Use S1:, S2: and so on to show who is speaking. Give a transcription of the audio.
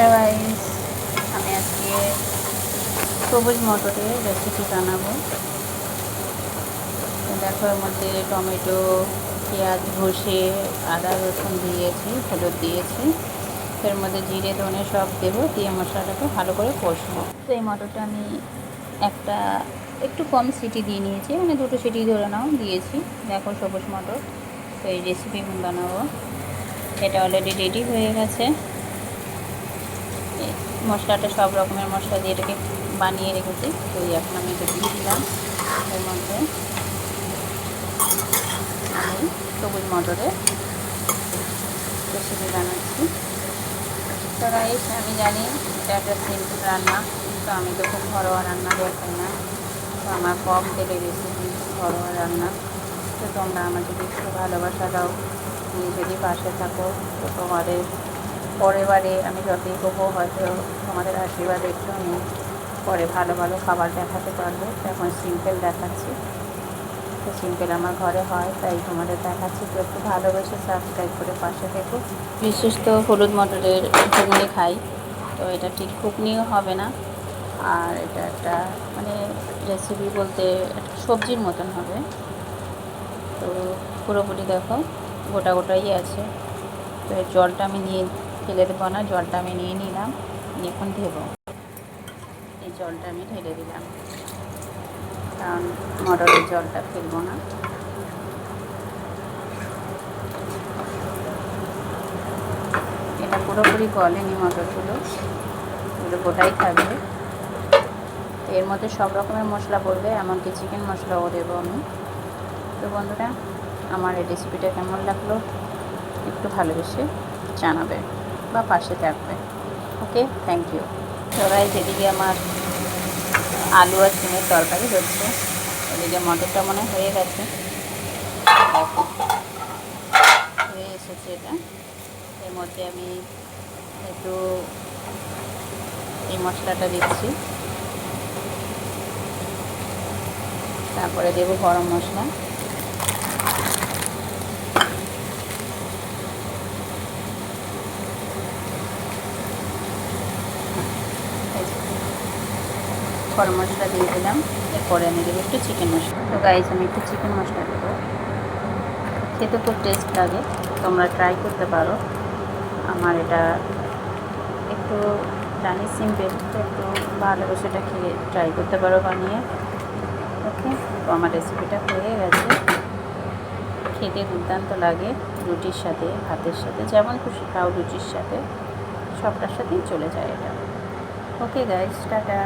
S1: Hello guys, আমি আজকে সবুজ মটরের রেসিপি বানাবো। তো দেখো, এর মধ্যে টমেটো, পেঁয়াজ ঘষে, আদা রসুন দিয়েছি, হলুদ দিয়েছি। এর মধ্যে জিরে ধনে সব দেবো, দিয়ে মশলাটাকে ভালো করে কষবো। তো এই মটরটা আমি একটু কম সিটি দিয়ে নিয়েছি, মানে 2টো সিটি ধরে নাও দিয়েছি। দেখো সবুজ মটর। তো এই রেসিপি আমি বানাবো। এটা অলরেডি রেডি হয়ে গেছে। মশলাটা সব রকমের মশলা দিয়ে এটাকে বানিয়ে রেখেছি। তো এখন আমি এটা দিয়ে দিলাম। এর মধ্যে আমি সবুজ মটরের রেসিপি বানাচ্ছি। তো রাইস, আমি জানি এটা একটা সিম্পল রান্না, তো আমি তো খুব ঘরোয়া রান্না দেখাই না। তো আমার কম তেলের রেসিপি, ঘরোয়া রান্না। তো তোমরা আমার যদি একটু ভালোবাসা দাও, তুমি যদি পাশে থাকো, তো তোমাদের পরেবারে আমি যতই করবো, হয়তো তোমাদের আশীর্বাদ একটু আমি পরে ভালো ভালো খাবার দেখাতে পারবো। এখন সিম্পল দেখাচ্ছি, তো সিম্পল আমার ঘরে হয়, তাই তোমাদের দেখাচ্ছি। তো একটু ভালোবেসে সাবস্ক্রাইব করে পাশে থেকো। বিশেষ তো হলুদ মটরের ঘুগনি খাই, তো এটা ঠিক ঘুগনিও হবে না, আর এটা একটা মানে রেসিপি বলতে একটা সবজির মতন হবে। তো পুরোপুরি দেখো গোটা গোটাই আছে। তো এর জলটা আমি নিয়ে ফেলে দেবো না, জলটা আমি নিয়ে নিলাম, এখন দেবো। এই জলটা আমি ঢেলে দিলাম, কারণ মটরের জলটা ফেলবো না। এটা পুরোপুরি গলেনি মটরগুলো, এগুলো গোটাই থাকবে। এর মধ্যে সব রকমের মশলা পড়বে, এমনকি চিকেন মশলাও দেবো আমি। তো বন্ধুরা, আমার এই রেসিপিটা কেমন লাগলো একটু ভালোবেসে জানাবে বা পাশে থাকবে। ওকে, থ্যাংক ইউ। সবাই, যেদিকে আমার আলু আর ডিমের তরকারি হচ্ছে, এদিকে মটরটা মনে হয়ে গেছে, হয়ে এসেছে এটা। এর মধ্যে আমি একটু এই মশলাটা দিচ্ছি, তারপরে দেবো গরম মশলা। গরম মশলা দিয়ে দিলাম, এরপরে আমি দেবো একটু চিকেন মশলা। তো গাইস, আমি একটু চিকেন মশলা দেবো, খেতে খুব টেস্ট লাগে, তোমরা ট্রাই করতে পারো। আমার এটা একটু জানি সিম্পল, তো একটু ভালোবেসে এটা খেয়ে ট্রাই করতে পারো বানিয়ে। ওকে, তো আমার রেসিপিটা হয়ে গেছে। খেতে দুর্দান্ত লাগে, রুটির সাথে, ভাতের সাথে, যেমন খুশি খাও, রুটির সাথে, সবটার সাথেই চলে যায় এটা। Okay guys, tata.